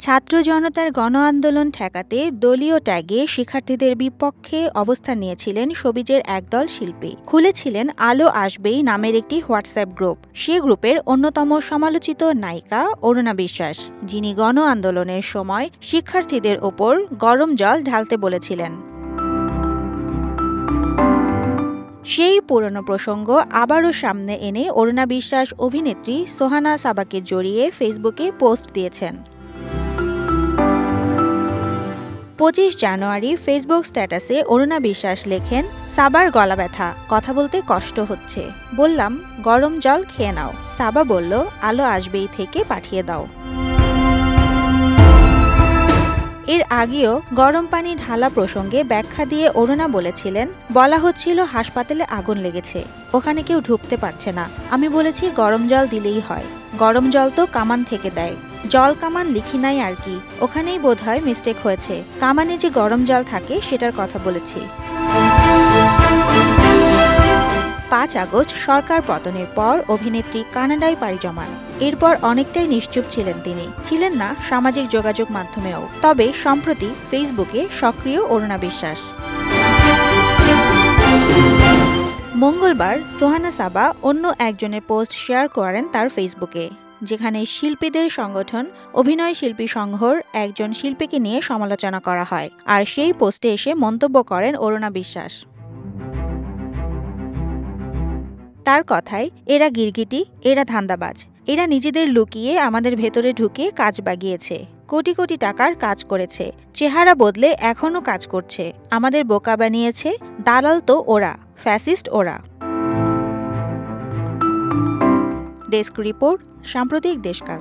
ছাত্র জনতার গণ আন্দোলন ঠেকাতে দলীয় ট্যাগে শিক্ষার্থীদের বিপক্ষে অবস্থান নিয়েছিলেন সবিজের একদল শিল্পী। খুলেছিলেন আলো আসবেই নামের একটি হোয়াটসঅ্যাপ গ্রুপ। সে গ্রুপের অন্যতম সমালোচিত নায়িকা অরুণা বিশ্বাস, যিনি গণ আন্দোলনের সময় শিক্ষার্থীদের ওপর গরম জল ঢালতে বলেছিলেন। সেই পুরনো প্রসঙ্গ আবারও সামনে এনে অরুণা বিশ্বাস অভিনেত্রী সোহানা সাবাকে জড়িয়ে ফেসবুকে পোস্ট দিয়েছেন। ২৫ জানুয়ারি ফেসবুক স্ট্যাটাসে অরুণা বিশ্বাস লেখেন, সাবার গলা ব্যথা, কথা বলতে কষ্ট হচ্ছে, বললাম গরম জল খেয়ে নাও। সাবা বলল আলো আসবেই থেকে পাঠিয়ে দাও। এর আগেও গরম পানি ঢালা প্রসঙ্গে ব্যাখ্যা দিয়ে অরুণা বলেছিলেন, বলা হচ্ছিল হাসপাতালে আগুন লেগেছে, ওখানে কেউ ঢুকতে পারছে না। আমি বলেছি গরম জল দিলেই হয়, গরম জল তো কামান থেকে দেয়, জল কামান লিখি নাই আর কি, ওখানেই বোধহয় মিস্টেক হয়েছে, কামানে যে গরম জল থাকে সেটার কথা বলেছি। ৫ আগস্ট সরকার পতনের পর অভিনেত্রী কানাডায় পাড়ি জমান। এরপর অনেকটাই নিশ্চুপ ছিলেন তিনি, ছিলেন না সামাজিক যোগাযোগ মাধ্যমেও। তবে সম্প্রতি ফেসবুকে সক্রিয় অরুণা বিশ্বাস। মঙ্গলবার সোহানা সাবা অন্য একজনের পোস্ট শেয়ার করেন তার ফেসবুকে, যেখানে শিল্পীদের সংগঠন অভিনয় শিল্পী সংঘর একজন শিল্পীকে নিয়ে সমালোচনা করা হয়। আর সেই পোস্টে এসে মন্তব্য করেন অরুণা বিশ্বাস। তার কথায়, এরা গিরগিটি, এরা ধান্দাবাজ, এরা নিজেদের লুকিয়ে আমাদের ভেতরে ঢুকে কাজ বাগিয়েছে, কোটি কোটি টাকার কাজ করেছে, চেহারা বদলে এখনও কাজ করছে, আমাদের বোকা বানিয়েছে, দালাল তো ওরা, ফ্যাসিস্ট ওরা। ডেস্ক রিপোর্ট, সাম্প্রতিক দেশকাল।